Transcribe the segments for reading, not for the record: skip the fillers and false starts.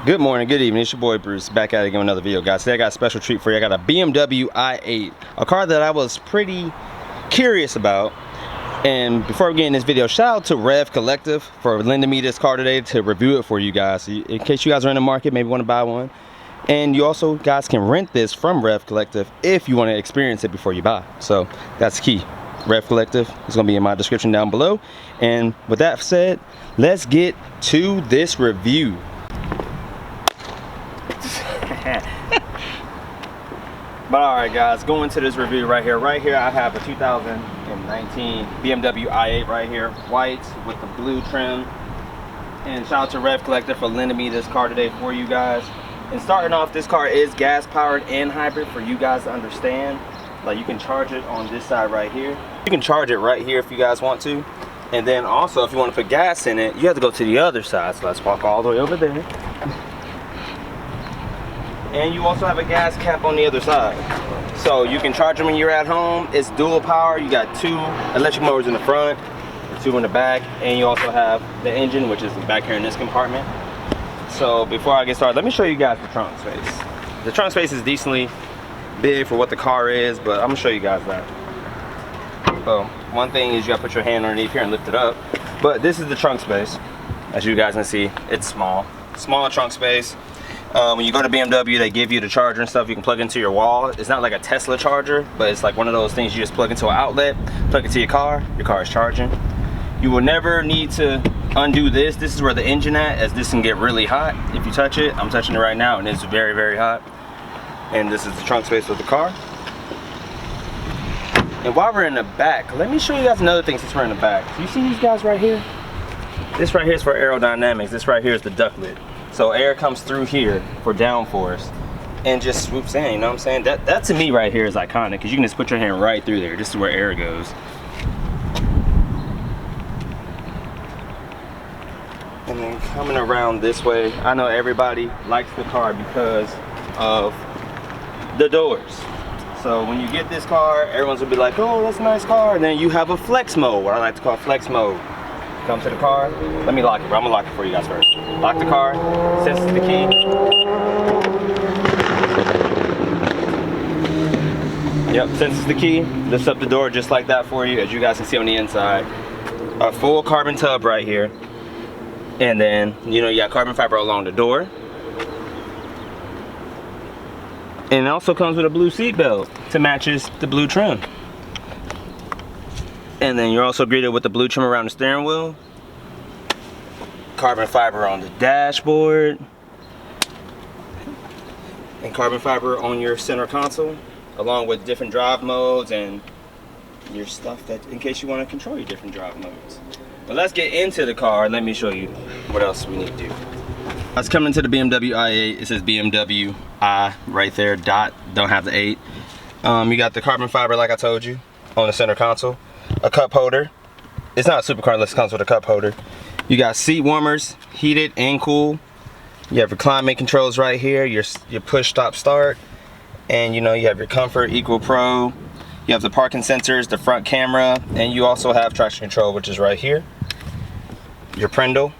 Good morning, good evening, it's your boy Bruce, back at it again with another video, guys. Today I got a special treat for you. I got a BMW i8, a car that I was pretty curious about. And before we get in this video, shout out to Rev Collective for lending me this car today to review it for you guys. In case you guys are in the market, maybe want to buy one. And you also guys can rent this from Rev Collective if you want to experience it before you buy. So that's key. Rev Collective is going to be in my description down below. And with that said, let's get to this review. But alright guys, going to this review right here I have a 2019 BMW i8 right here, white with the blue trim. And shout out to Rev Collective for lending me this car today for you guys. And starting off, this car is gas powered and hybrid for you guys to understand. Like, you can charge it on this side right here. You can charge it right here if you guys want to. And then also, if you want to put gas in it, you have to go to the other side. So let's walk all the way over there. And you also have a gas cap on the other side. So you can charge them when you're at home. It's dual power. You got 2 electric motors in the front, 2 in the back, and you also have the engine, which is back here in this compartment. So before I get started, let me show you guys the trunk space. The trunk space is decently big for what the car is, but I'm gonna show you guys that. So one thing is you gotta put your hand underneath here and lift it up. But this is the trunk space. As you guys can see, it's small. Small trunk space. When you go to BMW, they give you the charger and stuff you can plug into your wall. It's not like a Tesla charger, but it's like one of those things you just plug into an outlet, plug it to your car is charging. You will never need to undo this. This is where the engine at, as this can get really hot if you touch it. I'm touching it right now and it's very, very hot. And this is the trunk space of the car. And while we're in the back, let me show you guys another thing since we're in the back. So you see these guys right here? This right here is for aerodynamics. This right here is the ductlet. So air comes through here for downforce and just swoops in, you know what I'm saying? That to me right here is iconic, because you can just put your hand right through there. This is where air goes. And then coming around this way, I know everybody likes the car because of the doors. So when you get this car, everyone's gonna be like, oh, that's a nice car. And then you have a flex mode, what I like to call flex mode. Come to the car. Let me lock it. I'm gonna lock it for you guys first. Lock the car. Senses the key. Yep, senses the key. Lifts up the door just like that for you, as you guys can see on the inside. A full carbon tub right here. And then, you know, you got carbon fiber along the door. And it also comes with a blue seat belt to matches the blue trim. And then you're also greeted with the blue trim around the steering wheel. Carbon fiber on the dashboard. And carbon fiber on your center console, along with different drive modes and your stuff that, in case you want to control your different drive modes. But let's get into the car and let me show you what else we need to do. I was coming into the BMW i8. It says BMW I right there, dot, don't have the 8. You got the carbon fiber like I told you on the center console. A cup holder. It's not a supercar unless it comes with a cup holder. You got seat warmers, heated and cool. You have your climate controls right here, your push stop start, and you know, you have your comfort equal pro. You have the parking sensors, the front camera, and you also have traction control, which is right here. Your Prindle.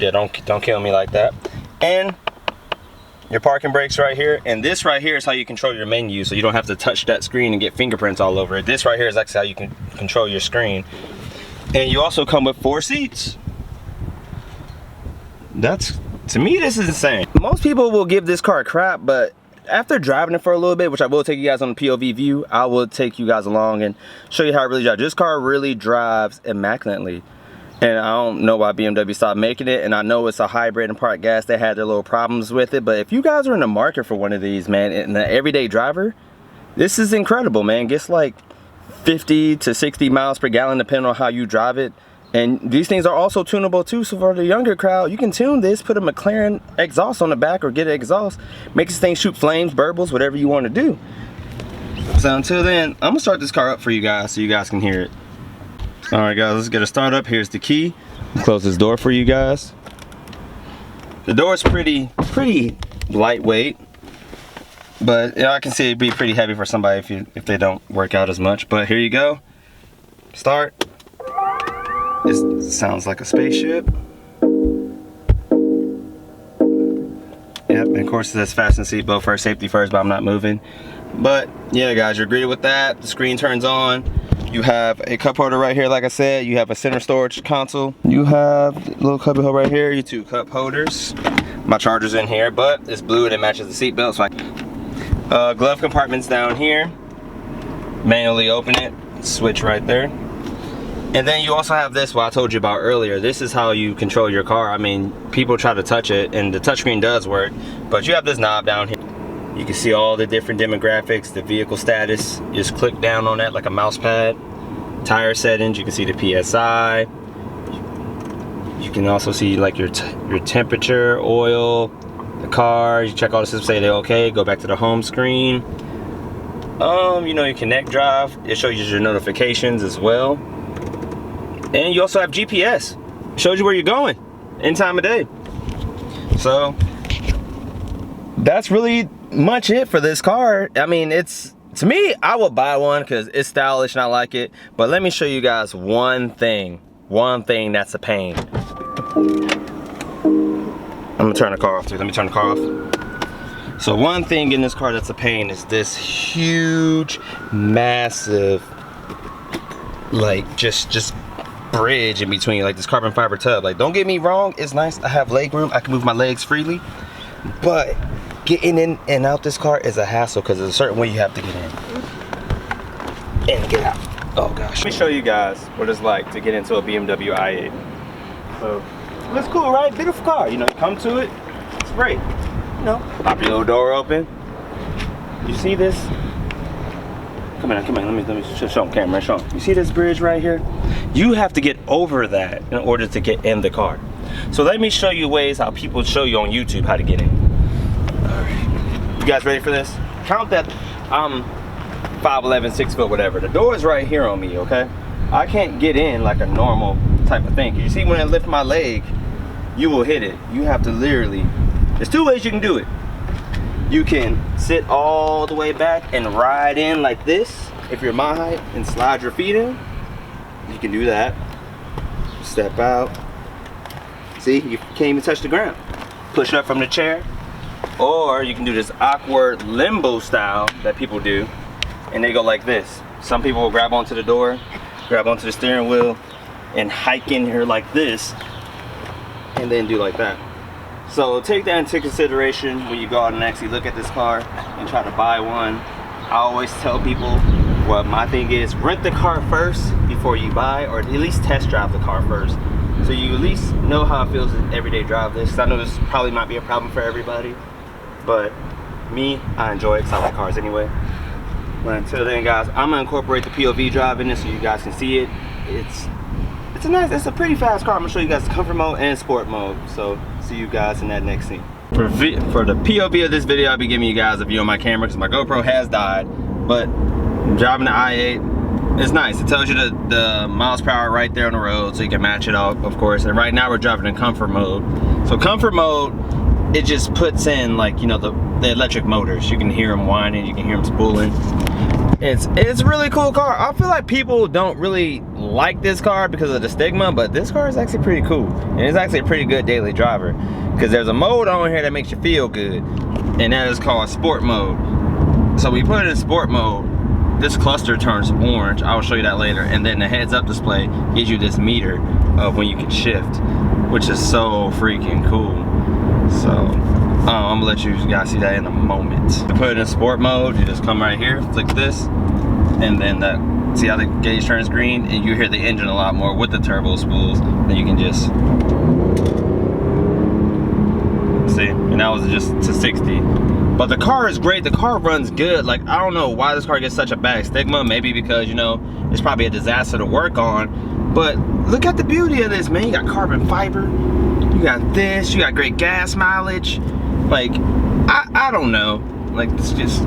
Yeah, don't kill me like that. And your parking brakes right here. And this right here is how you control your menu, so you don't have to touch that screen and get fingerprints all over it. This right here is actually how you can control your screen. And you also come with 4 seats. To me, this is insane. Most people will give this car crap, but after driving it for a little bit, which I will take you guys on the POV view, I will take you guys along and show you how it really drives. This car really drives immaculately. And I don't know why BMW stopped making it, and I know it's a hybrid and part gas. They had their little problems with it, but if you guys are in the market for one of these, man, and the everyday driver, this is incredible, man. It gets like 50 to 60 miles per gallon depending on how you drive it. And these things are also tunable too, so for the younger crowd, you can tune this, put a McLaren exhaust on the back or get an exhaust, make this thing shoot flames, burbles, whatever you want to do. So until then, I'm gonna start this car up for you guys so you guys can hear it. Alright guys, let's get it started up. Here's the key. Close this door for you guys. The door is pretty lightweight, but you know, I can see it'd be pretty heavy for somebody if they don't work out as much. But here you go. Start. It sounds like a spaceship. Yep, and of course it says fasten seatbelt first, safety first, but I'm not moving. But yeah guys, you're greeted with that. The screen turns on. You have a cup holder right here, like I said. You have a center storage console. You have a little cubby hole right here, your 2 cup holders. My charger's in here, but it's blue and it matches the seatbelt. So glove compartment's down here. Manually open it, switch right there. And then you also have this, what I told you about earlier. This is how you control your car. I mean, people try to touch it, and the touchscreen does work, but you have this knob down here. You can see all the different demographics, the vehicle status. You just click down on that like a mouse pad. Tire settings, you can see the PSI. You can also see like your temperature, oil, the car. You check all the systems, say they're okay. Go back to the home screen. You know, your Connect Drive. It shows you your notifications as well. And you also have GPS. It shows you where you're going, any time of day. So that's really much it for this car. I mean, it's, to me, I would buy one because it's stylish and I like it. But let me show you guys one thing that's a pain. I'm gonna turn the car off too. Let me turn the car off. So one thing in this car that's a pain is this huge, massive, like just bridge in between, like this carbon fiber tub. Like, don't get me wrong, it's nice. I have leg room. I can move my legs freely, but getting in and out this car is a hassle because there's a certain way you have to get in and get out. Oh gosh. Let me show you guys what it's like to get into a BMW i8. So, it's cool, right? Beautiful car. You know, you come to it, it's great. You know, pop your little door open. You see this? Come in, let me show them camera, show them. You see this bridge right here? You have to get over that in order to get in the car. So let me show you ways how people show you on YouTube how to get in. Alright. You guys ready for this? Count that I'm 5'11", 6 foot, whatever. The door is right here on me, okay? I can't get in like a normal type of thing. You see when I lift my leg, you will hit it. You have to literally, there's 2 ways you can do it. You can sit all the way back and ride in like this, if you're my height, and slide your feet in. You can do that. Step out. See, you can't even touch the ground. Push up from the chair. Or you can do this awkward limbo style that people do, and they go like this. Some people will grab onto the door, grab onto the steering wheel, and hike in here like this, and then do like that. So take that into consideration when you go out and actually look at this car and try to buy one. I always tell people what my thing is: rent the car first before you buy, or at least test drive the car first, so you at least know how it feels to everyday drive this. I know this probably might be a problem for everybody, but me, I enjoy it because I like cars anyway. But until then guys, I'm gonna incorporate the POV drive in this so you guys can see it. It's a pretty fast car. I'm gonna show you guys the comfort mode and sport mode. So see you guys in that next scene. For the POV of this video, I'll be giving you guys a view on my camera because my GoPro has died. But driving the i8, it's nice. It tells you the miles per hour right there on the road, so you can match it up, of course. And right now we're driving in comfort mode. So comfort mode, it just puts in, like, you know, the electric motors. You can hear them whining, you can hear them spooling. It's a really cool car. I feel like people don't really like this car because of the stigma, but this car is actually pretty cool. And it's actually a pretty good daily driver because there's a mode on here that makes you feel good, and that is called sport mode. So we put it in sport mode, this cluster turns orange. I'll show you that later. And then the heads up display gives you this meter of when you can shift, which is so freaking cool. So I'm gonna let you guys see that in a moment. To put it in sport mode, you just come right here, click this, and then that, see how the gauge turns green, and you hear the engine a lot more with the turbo spools. Then you can just see, and that was just to 60. But the car is great. The car runs good. Like, I don't know why this car gets such a bad stigma. Maybe because, you know, it's probably a disaster to work on. But look at the beauty of this, man. You got carbon fiber. You got this. You got great gas mileage. Like, I don't know. Like, it's just,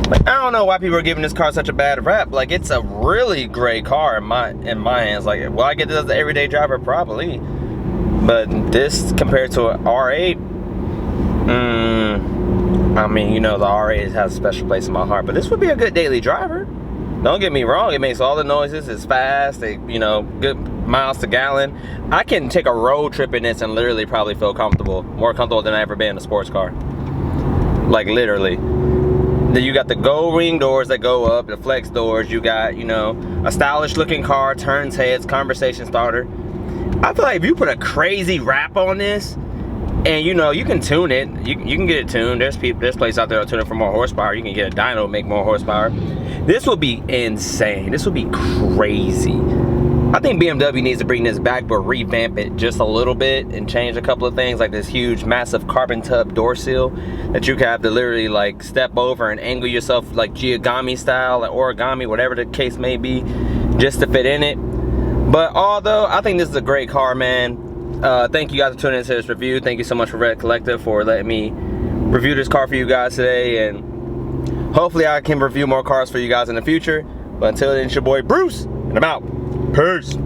like, I don't know why people are giving this car such a bad rap. Like, it's a really great car in my hands. Like, will I get this as an everyday driver? Probably. But this compared to an R8, I mean, you know, the R8 has a special place in my heart, but this would be a good daily driver. Don't get me wrong, it makes all the noises, it's fast, you know, good miles to gallon. I can take a road trip in this and literally probably feel comfortable, more comfortable than I ever been in a sports car. Like literally. Then you got the gold ring doors that go up, the flex doors. You got, you know, a stylish looking car, turns heads, conversation starter. I feel like if you put a crazy wrap on this, and you know, you can tune it. You can get it tuned. There's places out there that tune it for more horsepower. You can get a dyno to make more horsepower. This will be insane. This will be crazy. I think BMW needs to bring this back, but revamp it just a little bit and change a couple of things, like this huge, massive carbon tub door seal that you can have to literally like step over and angle yourself like Giogami style, like origami, whatever the case may be, just to fit in it. But although I think this is a great car, man. Thank you guys for tuning into this review. Thank you so much for Rev Collective for letting me review this car for you guys today, and hopefully I can review more cars for you guys in the future. But until then, it's your boy Bruce, and I'm out. Peace.